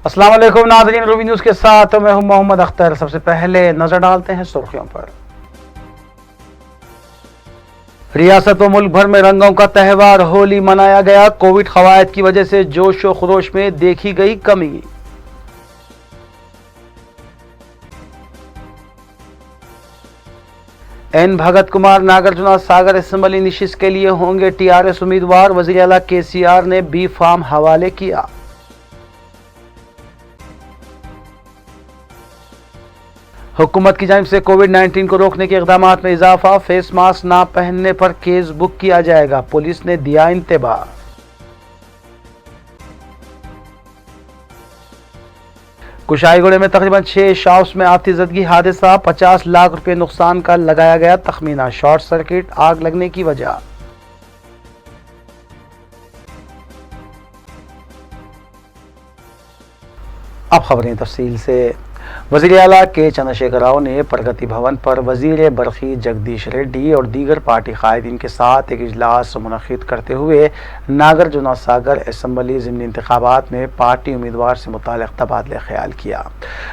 अस्सलाम वालेकुम नाज़रीन, रूबी न्यूज़ के साथ मैं हूं मोहम्मद अख्तर। सबसे पहले नजर डालते हैं सुर्खियों पर। रियासत व मुल्क भर में रंगों का त्यौहार होली मनाया गया। कोविड कवायद की वजह से जोश व खरोश में देखी गई कमी। एन भगत कुमार नागार्जुन सागर असेंबली नशिस्त के लिए होंगे टीआरएस उम्मीदवार। वज़ीर आला केसीआर ने बी फार्म हवाले किया। हुकूमत की जानिब से कोविड-19 को रोकने के इक़दाम में इजाफा। फेस मास्क ना पहनने पर केस बुक किया जाएगा, पुलिस ने दिया इंतबाह। कुशाईगुड़े में तकरीबन 6 शॉप्स में आतिशबाजी हादसा। 50 लाख रुपए नुकसान का लगाया गया तखमीना। शॉर्ट सर्किट आग लगने की वजह। अब खबरें तफसील से। वज़ीर आला के चंद्रशेखर राव ने प्रगति भवन पर वज़ीर बरक़ी जगदीश रेड्डी और दीगर पार्टी कायदीन के साथ एक इजलास मुनक़िद करते हुए नागार्जुन सागर असम्बली ज़िमनी इंतखाबात में पार्टी उम्मीदवार से मुताल्लिक़ तबादला ख्याल किया।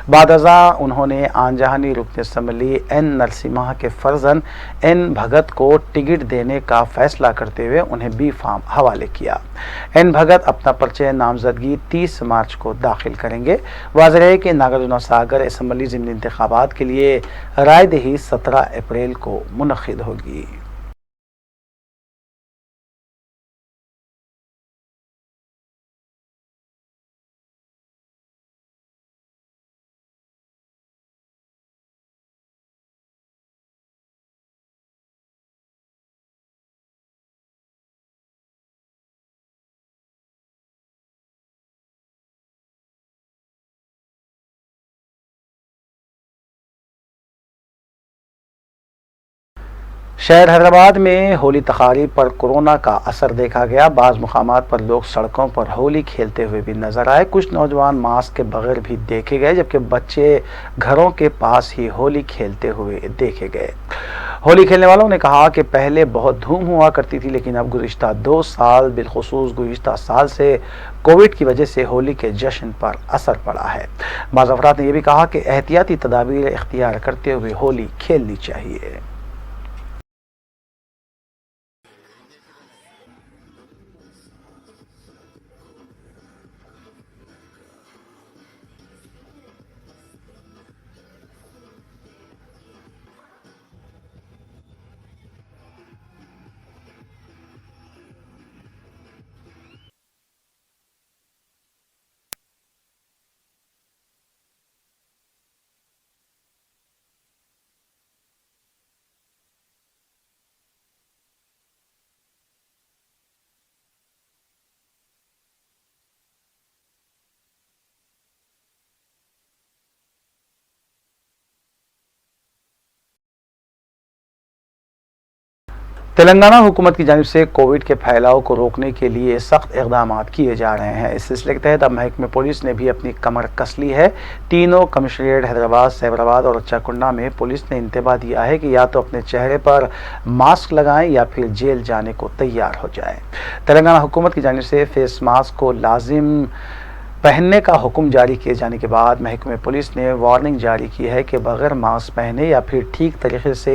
बाद अज़ा उन्होंने आनजहानी रुकन असम्बली एन नरसिम्हा के फर्जन एन भगत को टिकट देने का फैसला करते हुए उन्हें बी फार्म हवाले किया। एन भगत अपना पर्चे नामजदगी 30 मार्च को दाखिल करेंगे। वाज़ेह है कि नागार्जुन सागर असम्बली ज़िमनी इंतखाबात के लिए रायदही 17 अप्रैल को मुनक़िद होगी। शहर हैदराबाद में होली तकारीब पर कोरोना का असर देखा गया। बाज़ मुकामात पर लोग सड़कों पर होली खेलते हुए भी नजर आए। कुछ नौजवान मास्क के बगैर भी देखे गए, जबकि बच्चे घरों के पास ही होली खेलते हुए देखे गए। होली खेलने वालों ने कहा कि पहले बहुत धूम हुआ करती थी, लेकिन अब गुज़िश्ता 2 साल बिलखुसूस गुज़िश्ता साल से कोविड की वजह से होली के जश्न पर असर पड़ा है। बाज़ अफराद ने यह भी कहा कि एहतियाती तदाबीर इख्तियार करते हुए होली खेलनी चाहिए। तेलंगाना हुकूमत की जानिब से कोविड के फैलाव को रोकने के लिए सख्त इक़दाम किए जा रहे हैं। इस सिलसिले के तहत अब महकमे पुलिस ने भी अपनी कमर कस ली है। तीनों कमिश्नरेट हैदराबाद, सैबराबाद और रच्चाकुंडा में पुलिस ने इंतबाह दिया है कि या तो अपने चेहरे पर मास्क लगाएं या फिर जेल जाने को तैयार हो जाएं। तेलंगाना हुकूमत की जानिब से फेस मास्क को लाजिम पहनने का हुक्म जारी किए जाने के बाद महकमे पुलिस ने वार्निंग जारी की है कि बगैर मास्क पहने या फिर ठीक तरीके से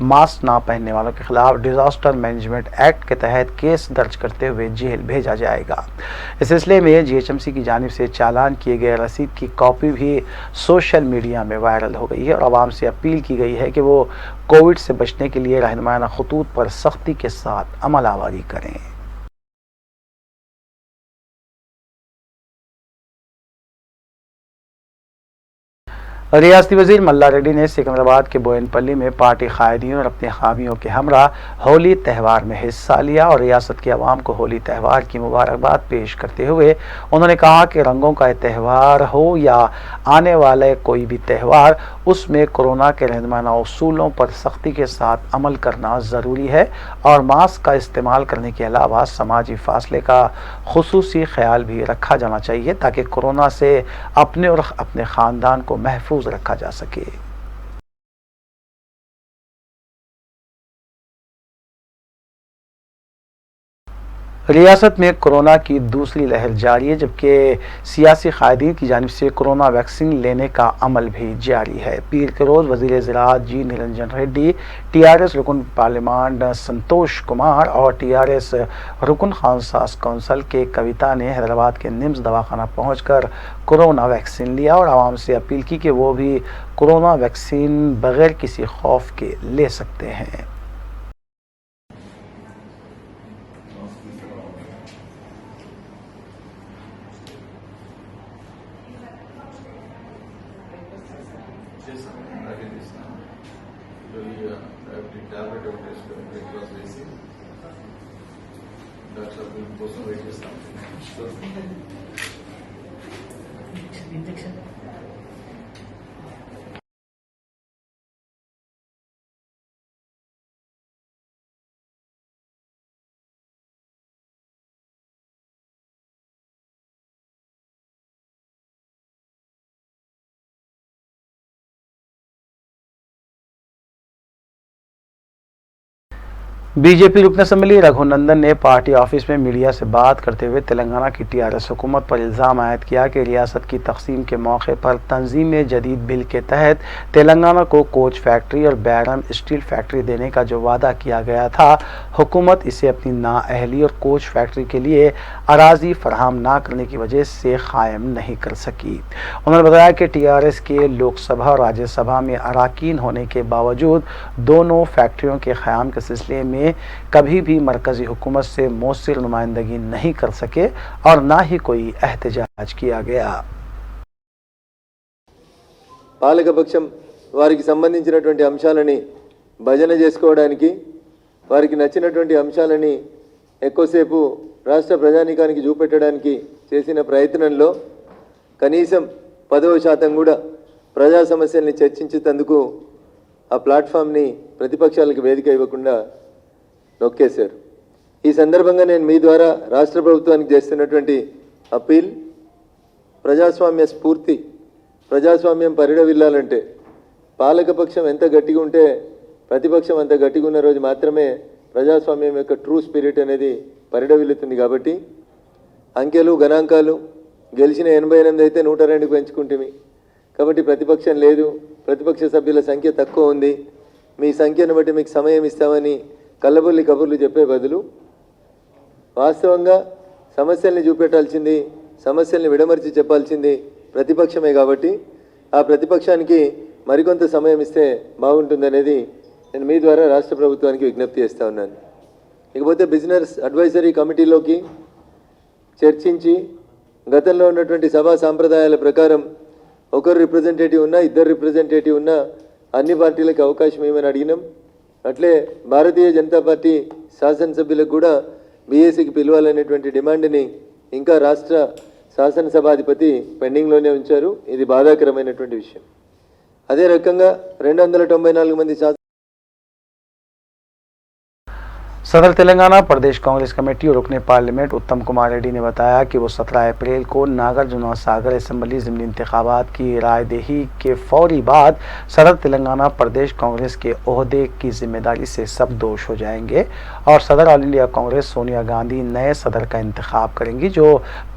मास्क ना पहनने वालों के खिलाफ डिजास्टर मैनेजमेंट एक्ट के तहत केस दर्ज करते हुए जेल भेजा जाएगा। इस सिलसिले में जीएचएमसी की जानिब से चालान किए गए रसीद की कॉपी भी सोशल मीडिया में वायरल हो गई है और आवाम से अपील की गई है कि वो कोविड से बचने के लिए रहनुमाना खतूत पर सख्ती के साथ अमल आवारी करें। रियासती वजीर मल्ला रेड्डी ने सिकंदराबाद के बोयनपल्ली में पार्टी कायदीन और अपने हामियों के हमरा होली त्यौहार में हिस्सा लिया और रियासत के अवाम को होली त्यौहार की मुबारकबाद पेश करते हुए उन्होंने कहा कि रंगों का त्यौहार हो या आने वाले कोई भी त्यौहार, उसमें कोरोना के रहनुमाना उसूलों पर सख्ती के साथ अमल करना ज़रूरी है और मास्क का इस्तेमाल करने के अलावा समाजी फासले का खुसूसी ख्याल भी रखा जाना चाहिए ताकि कोरोना से अपने और अपने ख़ानदान को महफूज रखा जा सके। रियासत में कोरोना की दूसरी लहर जारी है, जबकि सियासी कायदीन की जानिब से कोरोना वैक्सीन लेने का अमल भी जारी है। पीर के रोज़ वज़ीर ज़राअत जी निरंजन रेड्डी, TRS रुकन पार्लियामेंट संतोष कुमार और TRS रुकन खानसास कौंसल के कविता ने हैदराबाद के निम्स दवाखाना पहुंचकर कोरोना वैक्सीन लिया और आवाम से अपील की कि वो भी कोरोना वैक्सीन बगैर किसी खौफ के ले सकते हैं। టాబ్లెట్ ఒకటి వేసుకొని బ్రేక్ఫాస్ట్ వేసి డాక్టర్ కోసం వెయిట్ చేస్తాం. ఇంజెక్షన్ बीजेपी रुकन असम्बली रघुनंदन ने पार्टी ऑफिस में मीडिया से बात करते हुए तेलंगाना की TRS हुकूमत पर इल्ज़ाम आयद किया कि रियासत की तकसीम के मौके पर तंजीम जदीद बिल के तहत तेलंगाना को कोच फैक्ट्री और बैरम स्टील फैक्ट्री देने का जो वादा किया गया था, हुकूमत इसे अपनी नाअहली और कोच फैक्ट्री के लिए अराजी फराहम ना करने की वजह से कायम नहीं कर सकी। उन्होंने बताया कि TRS के लोकसभा और राज्यसभा में अराकीन होने के बावजूद दोनों फैक्ट्रियों के क़याम के सिलसिले में कभी भी मरकजी हुकूमत से मौसर नुमाइंदगी नहीं कर सके और ना ही कोई एहतजाज किया गया। పాలకపక్షం వారికి సంబంధించినటువంటి అంశాలని భజన చేసుకోవడానికి, వారికి నచ్చినటువంటి అంశాలని ఎక్కువసేపు రాష్ట్ర ప్రజానీకానికి చూపెట్టడానికి చేసిన ప్రయత్నంలో కనీసం 10% కూడా ప్రజా సమస్యల్ని చర్చించేందుకు ఆ ప్లాట్ఫామ్ని ప్రతిపక్షాలకు వేదిక ఇవ్వకుండా నొక్కేశారు. ఈ సందర్భంగా నేను మీ ద్వారా రాష్ట్ర ప్రభుత్వానికి చేస్తున్నటువంటి అపీల్, ప్రజాస్వామ్య స్ఫూర్తి, ప్రజాస్వామ్యం పరిడవిల్లాలంటే పాలకపక్షం ఎంత గట్టిగా ఉంటే ప్రతిపక్షం అంత గట్టిగా ఉన్న రోజు మాత్రమే ప్రజాస్వామ్యం యొక్క ట్రూ స్పిరిట్ అనేది పరిడవిల్లుతుంది. కాబట్టి అంకెలు గణాంకాలు గెలిచిన 88 అయితే 102కి పెంచుకుంటుంది. కాబట్టి ప్రతిపక్షం లేదు, ప్రతిపక్ష సభ్యుల సంఖ్య తక్కువ ఉంది, మీ సంఖ్యను బట్టి మీకు సమయం ఇస్తామని కల్లబొల్లి కబుర్లు చెప్పే బదులు వాస్తవంగా సమస్యల్ని చూపెట్టాల్సింది, సమస్యల్ని విడమర్చి చెప్పాల్సింది ప్రతిపక్షమే. కాబట్టి ఆ ప్రతిపక్షానికి మరికొంత సమయం ఇస్తే బాగుంటుందనేది నేను మీ ద్వారా రాష్ట్ర ప్రభుత్వానికి విజ్ఞప్తి చేస్తూ ఉన్నాను. ఇకపోతే బిజినెస్ అడ్వైజరీ కమిటీలోకి చర్చించి గతంలో ఉన్నటువంటి సభా సాంప్రదాయాల ప్రకారం ఒకరు రిప్రజెంటేటివ్ ఉన్నా, ఇద్దరు రిప్రజెంటేటివ్ ఉన్నా అన్ని పార్టీలకు అవకాశం ఏమని అడిగినాం. అట్లే భారతీయ జనతా పార్టీ శాసనసభ్యులకు కూడా బీఏసీకి పిలవాలనేటువంటి డిమాండ్ని ఇంకా రాష్ట్ర శాసనసభాధిపతి పెండింగ్లోనే ఉంచారు. ఇది బాధాకరమైనటువంటి విషయం. అదే రకంగా 294 మంది सदर तेलंगाना प्रदेश कांग्रेस कमेटी और रुकने पार्लियामेंट उत्तम कुमार रेड्डी ने बताया कि वो 17 अप्रैल को नागार्जुन सागर असेंबली ज़िमनी इंतखाबात की रायदही के फौरी बाद सदर तेलंगाना प्रदेश कांग्रेस के ओहदे की जिम्मेदारी से सबदोश हो जाएंगे और सदर ऑल इंडिया कांग्रेस सोनिया गांधी नए सदर का इंतखाब करेंगी, जो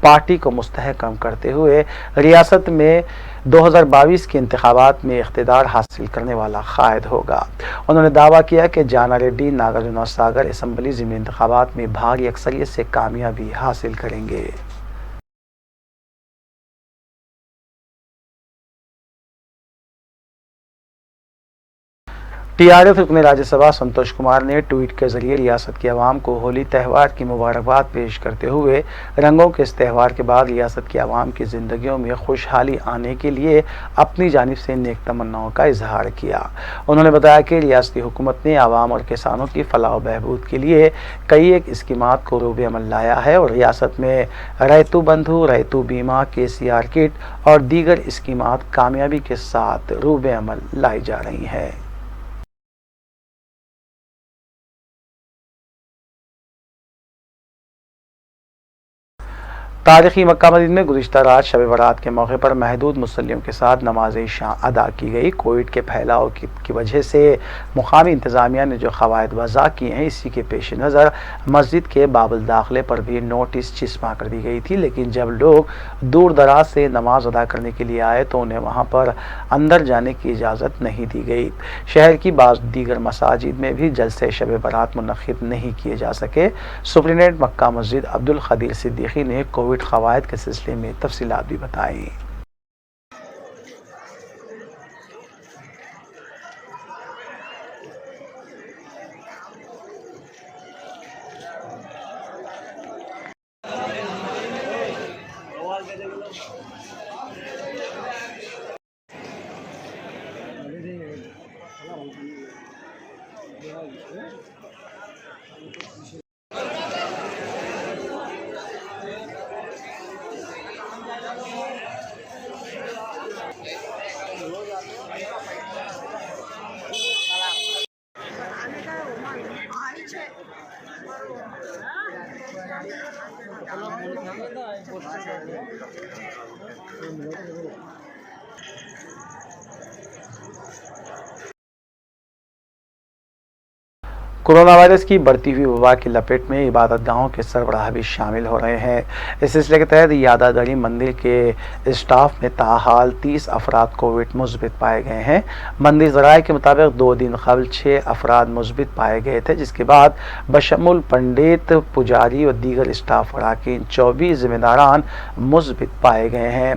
पार्टी को मुस्तहकम करते हुए रियासत में 2022 के इंतखाबात में इख्तिदार हासिल करने वाला कायद होगा। उन्होंने दावा किया कि जाना रेड्डी नागार्जुन सागर असेंबली ज़िमनी इंतखाबात में भारी अक्सरियत से कामयाबी हासिल करेंगे। TRS रुकन राज्यसभा संतोष कुमार ने ट्वीट के जरिए रियासत की आवाम को होली त्यौहार की मुबारकबाद पेश करते हुए रंगों के इस त्यौहार के बाद रियासत की आवाम की ज़िंदगियों में खुशहाली आने के लिए अपनी जानिब से नेक तमन्नाओं का इजहार किया। उन्होंने बताया कि रियासती हुकूमत ने आवाम और किसानों की फलाह व बहबूद के लिए कई एक स्कीमात को रूबे अमल लाया है और रियासत में रैतु बंधु, रैतु बीमा, KCR किट और दीगर स्कीमात कामयाबी के साथ रूबे अमल लाई जा रही हैं। तारीखी मक्का मस्जिद में गुज़िश्ता रात शब बारात के मौके पर महदूद मुसल्लियों के साथ नमाज इशा अदा की गई। कोविड के फैलाव की वजह से मुकामी इंतज़ामिया ने जो क़वायद वज़ा किए हैं, इसी के पेश नज़र मस्जिद के बाबुल दाखिले पर भी नोटिस चिस्पा कर दी गई थी। लेकिन जब लोग दूर दराज से नमाज अदा करने के लिए आए तो उन्हें वहाँ पर अंदर जाने की इजाज़त नहीं दी गई। शहर की बाज़ दीगर मसाजिद में भी जलसे शब बारात मुनक़िद नहीं किए जा सके। सुप्रिटेंडेंट मक्का मस्जिद अब्दुल क़दीर सिद्दीकी ने कोविड क़वायद के सिलसिले में तफसीलात भी बताई। कोरोना वायरस की बढ़ती हुई वबा की लपेट में इबादत गाहों के सरबराह भी शामिल हो रहे हैं। इस सिलसिले के तहत यादागढ़ी मंदिर के स्टाफ में ताहाल 30 अफराद कोविड मुस्बित पाए गए हैं। मंदिर ज़राए के मुताबिक 2 दिन कबल 6 अफराद मुस्बित पाए गए थे, जिसके बाद बशमुल पंडित, पुजारी और दीगर स्टाफ अराकीन 24 जिम्मेदारान मुस्बित पाए गए हैं।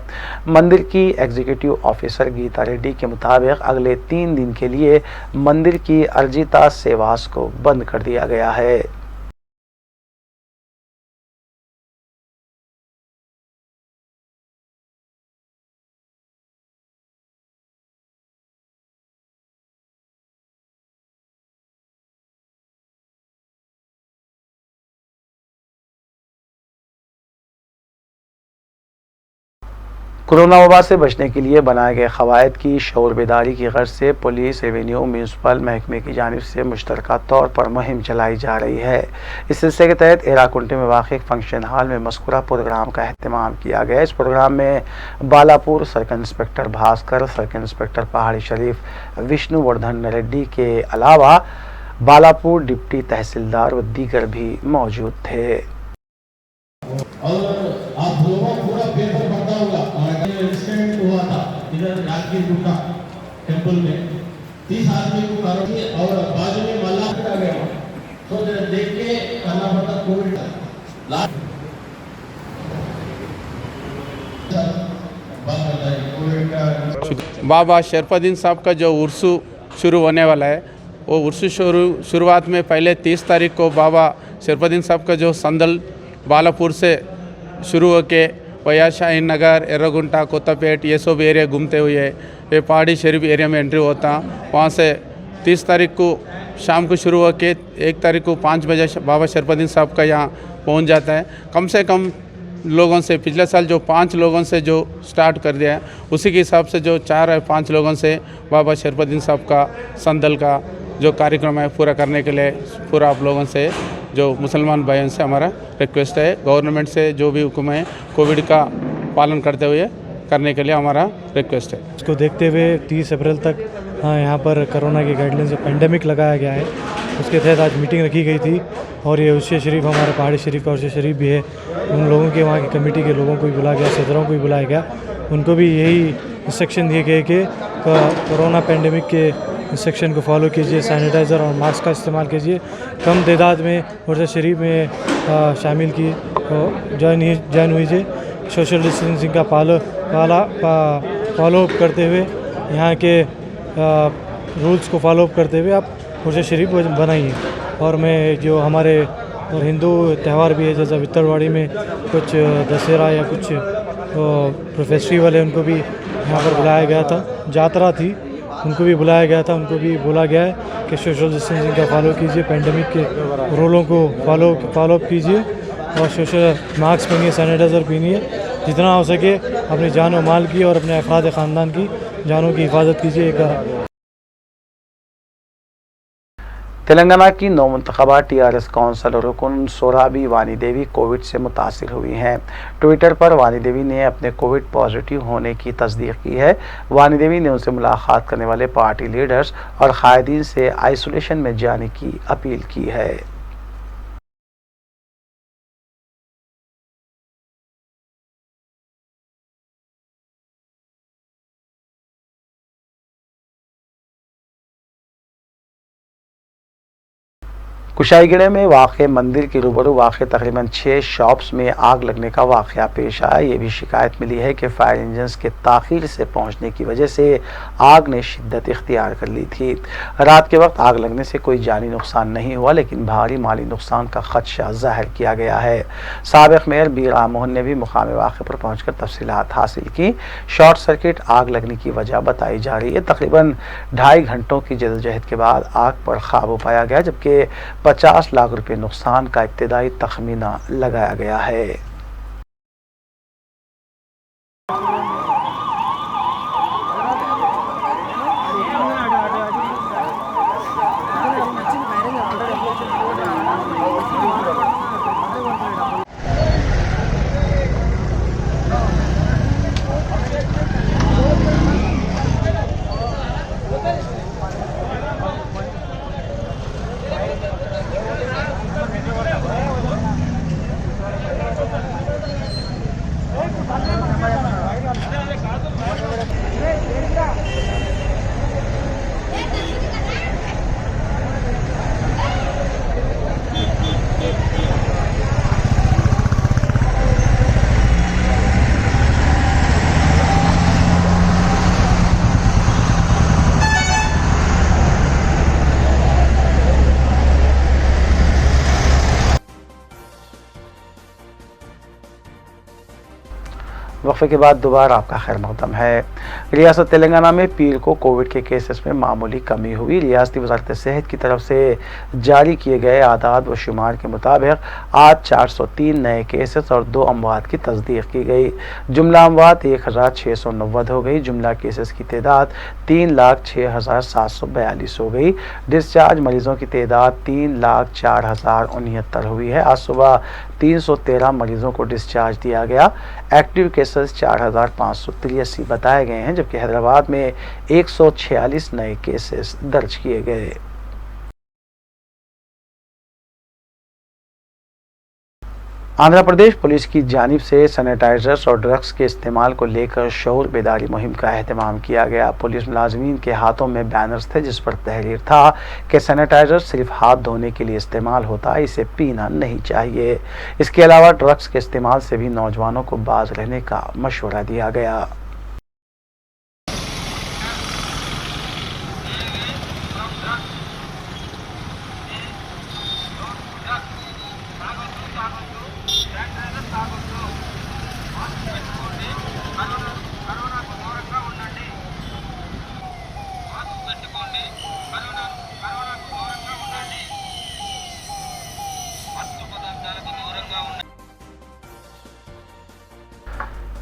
मंदिर की एग्जीक्यूटिव ऑफिसर गीता रेड्डी के मुताबिक अगले 3 दिन के लिए मंदिर की अर्जिता सेवास को बंद कर दिया गया है। कोरोना वबा से बचने के लिए बनाए गए क़वायद की शऊर बेदारी की गर्ज से पुलिस, रेवेन्यू, म्यूनसिपल महकमे की जानिब से मुश्तरका तौर पर मुहिम चलाई जा रही है। इस सिलसिले के तहत एराकुंटे में वाक़ फंक्शन हॉल में मज़कूरा प्रोग्राम का अहतमाम किया गया। इस प्रोग्राम में Balapur circle inspector Bhaskar, circle inspector पहाड़ी शरीफ विष्णुवर्धन रेड्डी के अलावा बालापुर डिप्टी तहसीलदार व दीगर भी मौजूद थे। और आप लोगों को पूरा पेपर पढ़ता होगा। और इंसिडेंट हुआ था इधर राजगीर गुट्टा टेंपल में 30 आदमी को कारोगे और बाजू में मल्ला आ गया, तो देख के करना पड़ता कोविड बाबा शरफुद्दीन साहब का जो उर्सू शुरू होने वाला है, वो उर्सू शुरुआत में पहले 30 तारीख को बाबा शरफुद्दीन साहब का जो संदल बालापुर से शुरू होके वया शाहीन नगर, एर्रगुंटा, कोत्तापेट ये सब एरिया घूमते हुए ये पहाड़ी शरीफ एरिया में एंट्री होता। वहाँ से 30 तारीख को शाम को शुरू होके 1 तारीख को 5 बजे बाबा शरफुद्दीन साहब का यहाँ पहुँच जाता है। कम से कम लोगों से पिछले साल जो 5 लोगों से जो स्टार्ट कर दिया है, उसी के हिसाब से जो 4 या 5 लोगों से बाबा शरफुद्दीन साहब का संदल का जो कार्यक्रम है पूरा करने के लिए पूरा आप लोगों से जो मुसलमान भाइयों से हमारा रिक्वेस्ट है। गवर्नमेंट से जो भी हुक्म है कोविड का पालन करते हुए करने के लिए हमारा रिक्वेस्ट है। इसको देखते हुए 30 अप्रैल तक यहाँ पर कोरोना की गाइडलाइन से पेंडेमिक लगाया गया है। उसके तहत आज मीटिंग रखी गई थी और ये उर्से शरीफ हमारे पहाड़ी शरीफ का उर्से शरीफ भी है। उन लोगों के वहाँ की कमेटी के लोगों को भी बुलाया गया, सदरों को भी बुलाया गया। उनको भी यही इंस्ट्रक्शन दिए गए कि कोरोना पेंडेमिक के इंस्ट्रक्शन को फॉलो कीजिए, सैनिटाइज़र और मास्क का इस्तेमाल कीजिए। कम तादाद में उर्से शरीफ में शामिल की ज्वाइन हुईजिए। सोशल डिस्टेंसिंग का फॉलो करते हुए यहाँ के रूल्स को फॉलो करते हुए आप उर्से शरीफ बनाइए। और मैं जो हमारे और हिंदू त्यौहार भी है, जैसा वित्तरवाड़ी में कुछ दशहरा या कुछ फेस्टिवल है, उनको भी यहाँ पर बुलाया गया था। जातरा थी, उनको भी बुलाया गया था। उनको भी बोला गया है कि सोशल डिस्टेंसिंग का फॉलो कीजिए, पेंडेमिक के रूलों को फॉलो अप कीजिए और सोशल मास्क पहनिए, सैनिटाइज़र पहनिए। जितना हो सके अपनी जान और माल की और अपने अफराद ख़ानदान की जानों की हिफाजत कीजिए। तेलंगाना की नौमुंतखबा टीआरएस काउंसिल रुकन सोराबी वानी देवी कोविड से मुतासिर हुई हैं। ट्विटर पर वानी देवी ने अपने कोविड पॉजिटिव होने की तस्दीक की है। वानी देवी ने उनसे मुलाकात करने वाले पार्टी लीडर्स और कायदीन से आइसोलेशन में जाने की अपील की है। कुशाईगढ़ में वाक़ मंदिर के रूबरू वाक़ तकरीबन 6 शॉप्स में आग लगने का वाक़या पेश आया। ये भी शिकायत मिली है कि फायर इंजन्स के ताख़ीर से पहुंचने की वजह से आग ने शिद्दत इख्तियार कर ली थी। रात के वक्त आग लगने से कोई जानी नुकसान नहीं हुआ, लेकिन भारी माली नुकसान का खदशा जाहिर किया गया है। साबिक़ मेयर बी राम मोहन ने भी मुकामी वाक़े पर पहुँचकर तफसीलात हासिल की। शॉर्ट सर्किट आग लगने की वजह बताई जा रही है। तकरीबन 2.5 घंटों की जदोजहद के बाद आग पर काबू पाया गया, जबकि 50 लाख रुपए नुकसान का इब्तिदाई तखमीना लगाया गया है। वक्फे के बाद दोबारा आपका खैर मकदम है। रियासत तेलंगाना में पीर को कोविड के केसेस में मामूली कमी हुई। रियासती वज़ारत सेहत की तरफ से जारी किए गए आदाद व शुमार के मुताबिक आज 403 नए केसेस और 2 अमवात की तस्दीक की गई। जुमला अमवात 1690 हो गई। जुमला केसेस की तादाद 3,06,742 हो गई। डिस्चार्ज मरीजों की तादाद 3,04,069 हुई है। आज सुबह 313 मरीजों को डिस्चार्ज दिया गया। एक्टिव केसेस 4,583 बताए गए हैं, जबकि हैदराबाद में 146 नए केसेस दर्ज किए गए। आंध्र प्रदेश पुलिस की जानिब से सैनिटाइजर्स और ड्रग्स के इस्तेमाल को लेकर शऊर बेदारी मुहिम का एहतमाम किया गया। पुलिस मुलाजमीन के हाथों में बैनर्स थे जिस पर तहरीर था कि सैनिटाइजर सिर्फ हाथ धोने के लिए इस्तेमाल होता है, इसे पीना नहीं चाहिए। इसके अलावा ड्रग्स के इस्तेमाल से भी नौजवानों को बाज रहने का मशवरा दिया गया।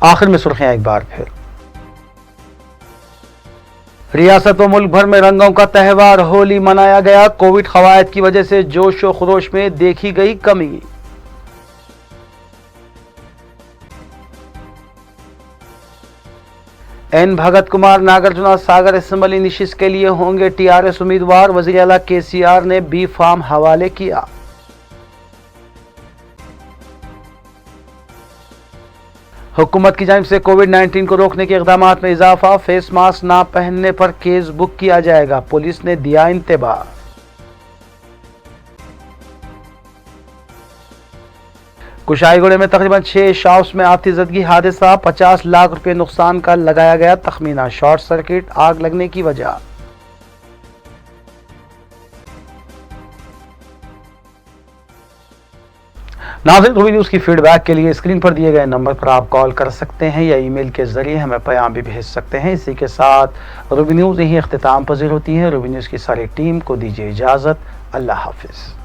आखिर में सुर्खियां एक बार फिर। रियासत व मुल्क भर में रंगों का त्यौहार होली मनाया गया। कोविड कवायद की वजह से जोश व खरोश में देखी गई कमी। एन भगत कुमार नागार्जुन सागर असेंबली नशिस्त के लिए होंगे टीआरएस उम्मीदवार। वज़ीर आला केसीआर ने बी फार्म हवाले किया। हुकूमत की जानिब से कोविड-19 को रोकने के इक़दाम में इजाफा। फेस मास्क ना पहनने पर केस बुक किया जाएगा, पुलिस ने दिया इंतबाह। कुशाईगढ़ में तकरीबन 6 शॉप्स में आतिशबाजी हादसा। 50 लाख रुपए नुकसान का लगाया गया तखमीना। शॉर्ट सर्किट आग लगने की वजह। नाज़रीन, रूबी न्यूज़ की फीडबैक के लिए स्क्रीन पर दिए गए नंबर पर आप कॉल कर सकते हैं या ईमेल के जरिए हमें पैगाम भी भेज सकते हैं। इसी के साथ रूबी न्यूज़ यही अख्तिताम पजीर होती है। रूबी न्यूज़ की सारी टीम को दीजिए इजाज़त। अल्लाह हाफिज़।